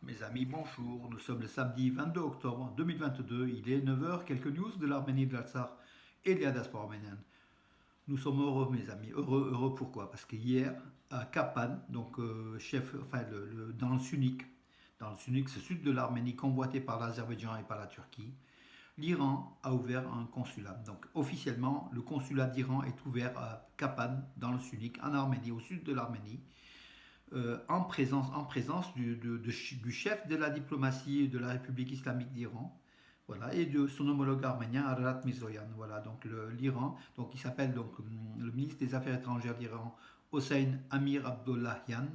Mes amis, bonjour. Nous sommes le samedi 22 octobre 2022. Il est 9 heures. Quelques news de l'Arménie, de l'Artsakh et de la diaspora arménienne. Nous sommes heureux, mes amis. Heureux pourquoi? Parce que hier, à Kapan, donc dans le Sunnik, ce sud de l'Arménie, convoité par l'Azerbaïdjan et par la Turquie, l'Iran a ouvert un consulat. Donc officiellement, le consulat d'Iran est ouvert à Kapan, dans le Sunnik, en Arménie, au sud de l'Arménie, en présence du chef de la diplomatie de la République islamique d'Iran, voilà, et de son homologue arménien Ararat Mirzoyan. Voilà, donc l'Iran, donc il s'appelle donc le ministre des Affaires étrangères d'Iran, Hossein Amir Abdollahian.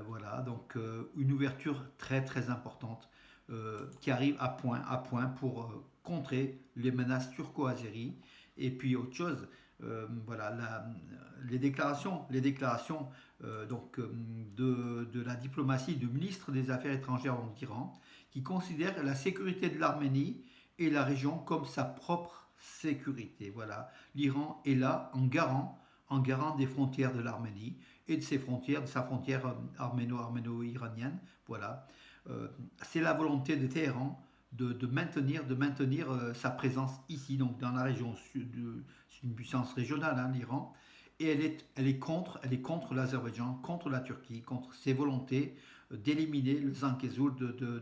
Voilà, donc une ouverture très très importante qui arrive à point pour contrer les menaces turco-azéries. Et puis autre chose, voilà, les déclarations de la diplomatie du ministre des Affaires étrangères d'Iran, qui considère la sécurité de l'Arménie et la région comme sa propre sécurité. Voilà, l'Iran est là en garant des frontières de l'Arménie et de sa frontière arméno-iranienne. Voilà, c'est la volonté de Téhéran de maintenir sa présence ici, donc dans la région sud. C'est une puissance régionale, hein, l'Iran, et elle est contre l'Azerbaïdjan, contre la Turquie, contre ses volontés d'éliminer le Zankezur,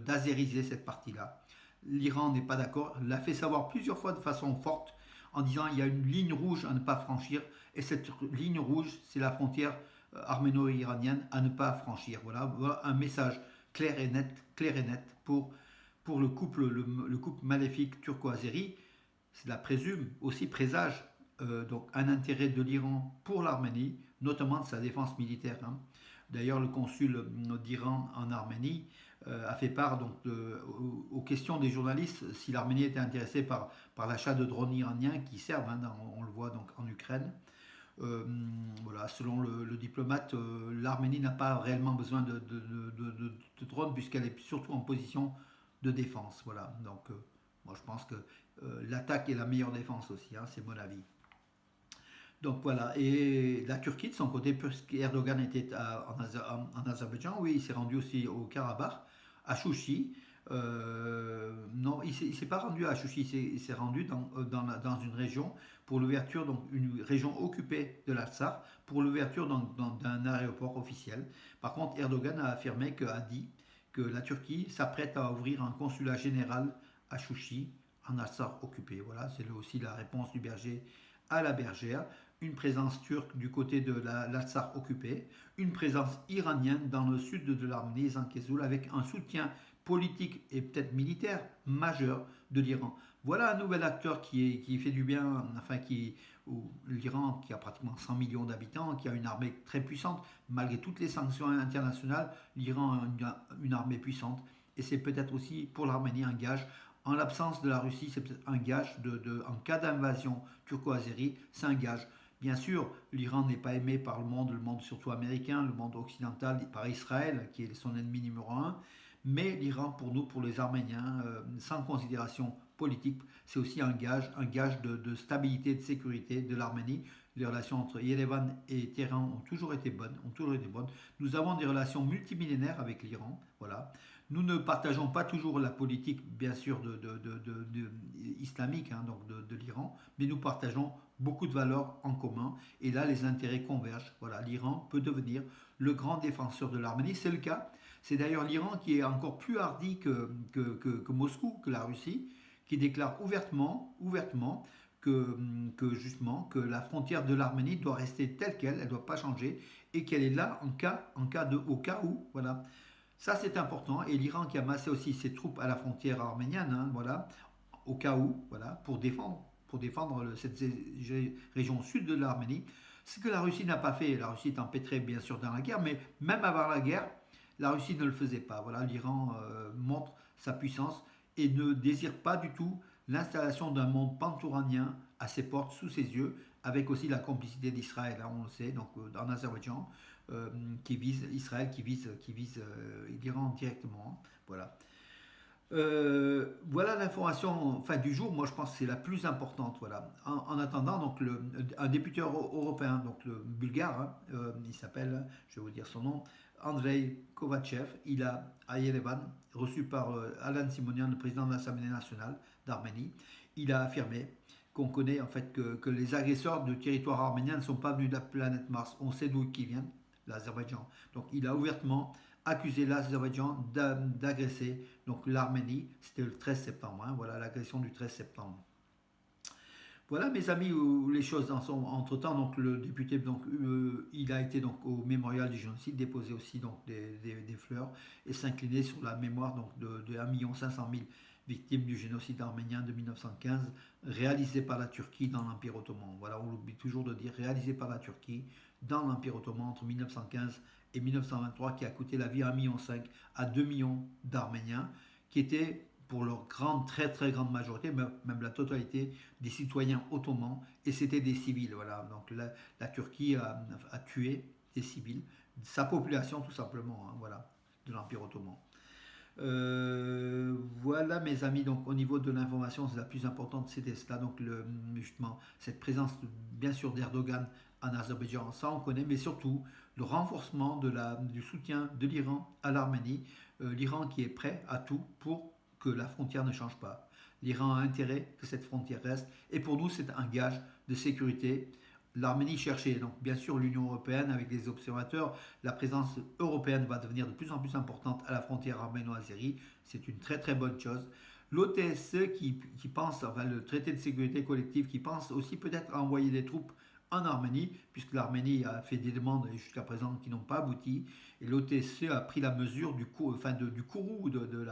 d'azériser cette partie-là. L'Iran n'est pas d'accord, l'a fait savoir plusieurs fois de façon forte, en disant il y a une ligne rouge à ne pas franchir, et cette ligne rouge, c'est la frontière arméno-iranienne à ne pas franchir. Voilà un message clair et net pour le couple maléfique turco-azéri. Cela présume, aussi présage, donc un intérêt de l'Iran pour l'Arménie, notamment de sa défense militaire, hein. D'ailleurs, le consul d'Iran en Arménie a fait part donc, aux questions des journalistes si l'Arménie était intéressée par l'achat de drones iraniens qui servent, hein, on le voit donc en Ukraine. Euh, voilà, selon le diplomate, l'Arménie n'a pas réellement besoin de drones puisqu'elle est surtout en position de défense. Voilà, donc moi je pense que l'attaque est la meilleure défense aussi, hein, c'est mon avis. Donc voilà, et la Turquie de son côté, puisqu'Erdogan était en Azerbaïdjan, oui, il s'est rendu aussi au Karabakh, à Chouchi. Non, il s'est pas rendu à Chouchi, il s'est rendu dans une région pour l'ouverture, donc une région occupée de l'Artsakh, pour l'ouverture d'un aéroport officiel. Par contre, Erdogan a dit que la Turquie s'apprête à ouvrir un consulat général à Chouchi, en Artsakh occupé. Voilà, c'est là aussi la réponse du berger à la bergère, une présence turque du côté de l'Artsakh occupé, une présence iranienne dans le sud de l'Arménie, Zankezul, avec un soutien politique et peut-être militaire majeur de l'Iran. Voilà un nouvel acteur qui fait du bien, enfin l'Iran qui a pratiquement 100 millions d'habitants, qui a une armée très puissante, malgré toutes les sanctions internationales, l'Iran a une armée puissante, et c'est peut-être aussi pour l'Arménie un gage. En l'absence de la Russie, c'est peut-être un gage en cas d'invasion turco-azérie, c'est un gage. Bien sûr, l'Iran n'est pas aimé par le monde surtout américain, le monde occidental, par Israël, qui est son ennemi numéro un. Mais l'Iran, pour nous, pour les Arméniens, sans considération politique, c'est aussi un gage de stabilité et de sécurité de l'Arménie. Les relations entre Yerevan et Téhéran ont toujours été bonnes. Nous avons des relations multimillénaires avec l'Iran. Voilà. Nous ne partageons pas toujours la politique, bien sûr, islamique, hein, donc de l'Iran, mais nous partageons beaucoup de valeurs en commun. Et là, les intérêts convergent. Voilà, l'Iran peut devenir le grand défenseur de l'Arménie. C'est le cas. C'est d'ailleurs l'Iran qui est encore plus hardi que Moscou, que la Russie, qui déclare ouvertement justement que la frontière de l'Arménie doit rester telle qu'elle, elle ne doit pas changer, et qu'elle est là au cas où, voilà. Ça c'est important, et l'Iran qui a massé aussi ses troupes à la frontière arménienne, hein, voilà, au cas où, voilà, pour défendre cette région sud de l'Arménie. Ce que la Russie n'a pas fait, la Russie est empêtrée bien sûr dans la guerre, mais même avant la guerre, la Russie ne le faisait pas. Voilà, l'Iran montre sa puissance et ne désire pas du tout l'installation d'un monde pantouranien à ses portes, sous ses yeux, avec aussi la complicité d'Israël, hein, on le sait, donc en Azerbaïdjan, qui vise Israël, qui vise l'Iran directement, hein. Voilà. Voilà l'information, enfin, du jour. Moi, je pense que c'est la plus importante. Voilà. En attendant, donc un député européen, donc le bulgare, hein, il s'appelle, je vais vous dire son nom, Andrei Kovachev, il a à Yerevan, reçu par Alan Simonian, le président de l'Assemblée nationale d'Arménie, il a affirmé qu'on connaît en fait que les agresseurs du territoire arménien ne sont pas venus de la planète Mars. On sait d'où ils viennent, l'Azerbaïdjan. Donc il a ouvertement accusé l'Azerbaïdjan d'agresser donc l'Arménie. C'était le 13 septembre. Hein, voilà l'agression du 13 septembre. Voilà mes amis où les choses en sont entre temps. Donc le député donc il a été donc au mémorial du génocide déposer aussi donc des fleurs et s'incliner sur la mémoire donc de 1 500 000 victimes du génocide arménien de 1915 réalisé par la Turquie dans l'Empire ottoman. Voilà, on oublie toujours de dire réalisé par la Turquie dans l'Empire ottoman entre 1915 et 1923 qui a coûté la vie à 1,5 million à 2 millions d'Arméniens qui étaient pour leur grande, très très grande majorité, même la totalité des citoyens ottomans, et c'était des civils. Voilà. Donc la Turquie a tué des civils, sa population tout simplement, hein, voilà, de l'Empire ottoman. Voilà mes amis, donc au niveau de l'information, c'est la plus importante, c'était cela, donc justement cette présence bien sûr d'Erdogan en Azerbaïdjan, ça on connaît, mais surtout le renforcement du soutien de l'Iran à l'Arménie, l'Iran qui est prêt à tout pour que la frontière ne change pas. L'Iran a intérêt que cette frontière reste, et pour nous c'est un gage de sécurité. L'Arménie cherchait, donc bien sûr l'Union européenne avec les observateurs, la présence européenne va devenir de plus en plus importante à la frontière arméno-azérie, c'est une très très bonne chose. L'OTSE qui pense, enfin le traité de sécurité collective qui pense aussi peut-être à envoyer des troupes en Arménie, puisque l'Arménie a fait des demandes jusqu'à présent qui n'ont pas abouti, et l'OTSE a pris la mesure du courroux de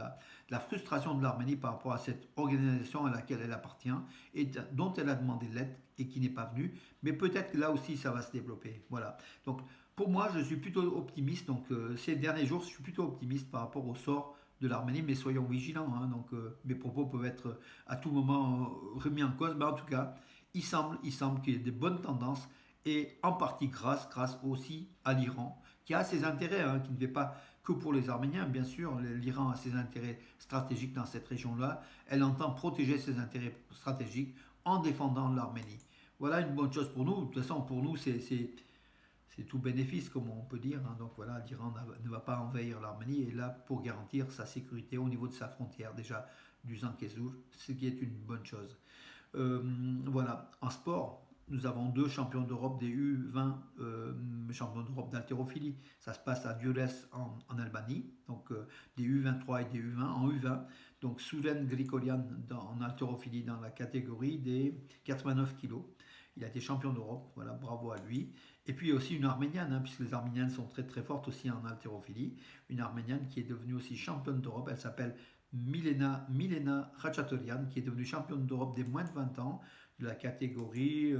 la frustration de l'Arménie par rapport à cette organisation à laquelle elle appartient, et dont elle a demandé l'aide et qui n'est pas venue, mais peut-être que là aussi ça va se développer. Voilà. Donc pour moi, je suis plutôt optimiste, donc ces derniers jours, je suis plutôt optimiste par rapport au sort de l'Arménie, mais soyons vigilants, hein, donc mes propos peuvent être à tout moment remis en cause, mais en tout cas, il semble qu'il y ait des bonnes tendances et en partie grâce aussi à l'Iran qui a ses intérêts, hein, qui ne fait pas que pour les Arméniens, bien sûr, l'Iran a ses intérêts stratégiques dans cette région-là, elle entend protéger ses intérêts stratégiques en défendant l'Arménie. Voilà une bonne chose pour nous, de toute façon pour nous c'est tout bénéfice, comme on peut dire. Hein. Donc voilà, l'Iran ne va pas envahir l'Arménie et est là pour garantir sa sécurité au niveau de sa frontière, déjà du Zankezur, ce qui est une bonne chose. Voilà, en sport, nous avons 2 champions d'Europe des U20, champions d'Europe d'haltérophilie. Ça se passe à Durres en Albanie, donc des U23 et des U20 en U20. Donc Suren Grigorian en haltérophilie dans la catégorie des 89 kilos. Il a été champion d'Europe, voilà, bravo à lui. Et puis aussi une Arménienne, hein, puisque les Arméniennes sont très très fortes aussi en haltérophilie. Une Arménienne qui est devenue aussi championne d'Europe, elle s'appelle Milena Khachaturian, qui est devenue championne d'Europe des moins de 20 ans, de la catégorie,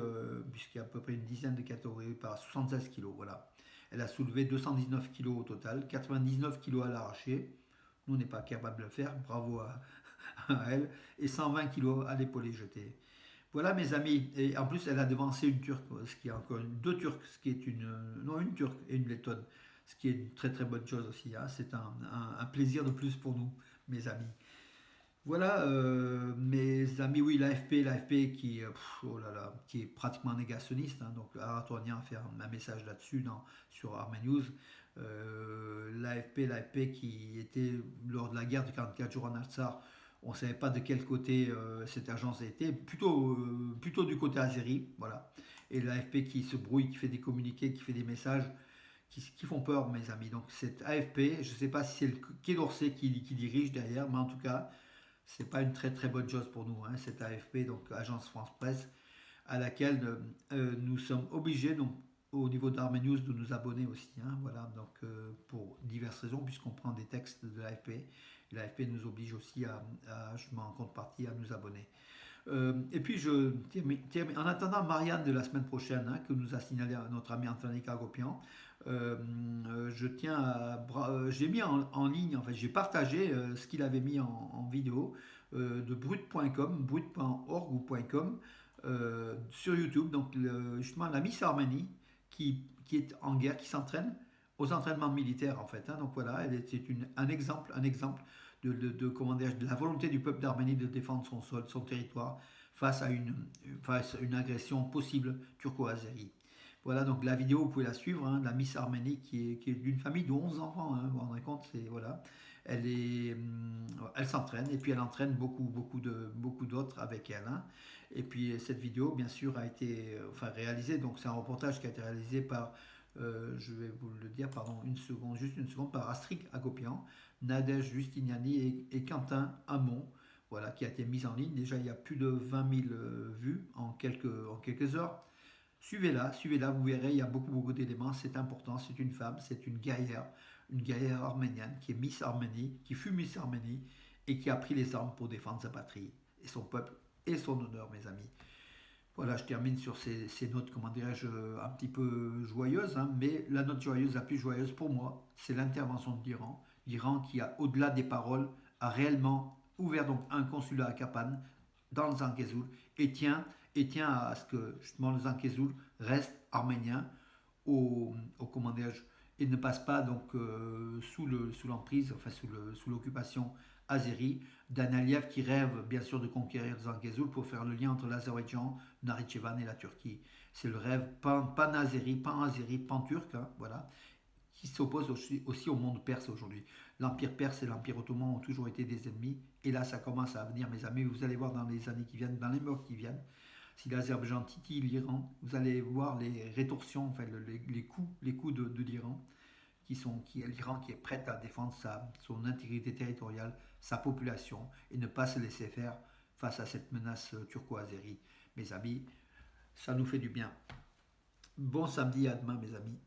puisqu'il y a à peu près une dizaine de catégories, par 76 kg. Voilà. Elle a soulevé 219 kg au total, 99 kg à l'arraché. Nous, on n'est pas capable de le faire, bravo à elle, et 120 kg à l'épaulé jeté. Voilà mes amis, et en plus elle a devancé une Turque, ce qui est encore deux Turcs, ce qui est une Turque et une Lettonne, ce qui est une très très bonne chose aussi, hein. C'est un plaisir de plus pour nous, mes amis. Voilà, mes amis, oui, l'AFP qui, oh là là, qui est pratiquement négationniste, hein, donc Aratornian a fait un message là-dessus sur Armen News. L'AFP qui était lors de la guerre de 44 jours en Artsar, on ne savait pas de quel côté cette agence était, plutôt du côté azéri, voilà. Et l'AFP qui se brouille, qui fait des communiqués, qui fait des messages qui font peur, mes amis. Donc cette AFP, je ne sais pas si c'est le Quai d'Orsay qui dirige derrière, mais en tout cas, c'est pas une très très bonne chose pour nous, hein, cette AFP, donc Agence France Presse, à laquelle nous sommes obligés, donc, au niveau d'Armen News, de nous abonner aussi. Hein, voilà, donc pour diverses raisons, puisqu'on prend des textes de l'AFP. L'AFP nous oblige aussi en contrepartie, à nous abonner. Et puis, en attendant Marianne de la semaine prochaine, hein, que nous a signalé notre ami Anthony Cagopian, j'ai mis en ligne, en fait, j'ai partagé ce qu'il avait mis en vidéo de brut.com, brut.org ou .com sur YouTube. Donc, justement, la Miss Arménie qui est en guerre, qui s'entraîne aux entraînements militaires, en fait. Hein. Donc voilà, c'est un exemple de la volonté du peuple d'Arménie de défendre son sol, son territoire face à une agression possible turco-azérie. Voilà, donc la vidéo, vous pouvez la suivre, hein, la Miss Arménie qui est d'une famille de 11 enfants, hein, vous vous rendez compte, voilà. Elle s'entraîne et puis elle entraîne beaucoup d'autres avec elle, hein. Et puis cette vidéo, bien sûr, a été enfin, réalisée, donc c'est un reportage qui a été réalisé par, je vais vous le dire, pardon, une seconde, juste une seconde, par Astrid Agopian, Nadège Justiniani et Quentin Hamon, voilà, qui a été mise en ligne. Déjà, il y a plus de 20 000 vues en quelques heures. Suivez-la, vous verrez, il y a beaucoup d'éléments, c'est important, c'est une femme, c'est une guerrière arménienne qui est Miss Arménie, qui fut Miss Arménie et qui a pris les armes pour défendre sa patrie et son peuple et son honneur, mes amis. Voilà, je termine sur ces notes, comment dirais-je, un petit peu joyeuses, hein, mais la note joyeuse, la plus joyeuse pour moi, c'est l'intervention de l'Iran. L'Iran qui a, au-delà des paroles, a réellement ouvert donc un consulat à Kapan, dans le Zangezur, et tient à ce que justement le Zangezur reste arménien comment dirais-je, et ne passe pas donc sous l'emprise, enfin sous l'occupation azérie, d'un Aliyev qui rêve bien sûr de conquérir Zangezur pour faire le lien entre l'Azerbaïdjan, Nakhitchevan et la Turquie. C'est le rêve pan-azéri, pan-turc, hein, voilà, qui s'oppose aussi au monde perse aujourd'hui. L'Empire perse et l'Empire ottoman ont toujours été des ennemis, et là ça commence à venir, mes amis, vous allez voir dans les années qui viennent, dans les mois qui viennent, si l'Azerbaïdjan titille l'Iran, vous allez voir les rétorsions, enfin les coups de l'Iran, l'Iran qui est prête à défendre son intégrité territoriale, sa population, et ne pas se laisser faire face à cette menace turco-azérie. Mes amis, ça nous fait du bien. Bon samedi, à demain, mes amis.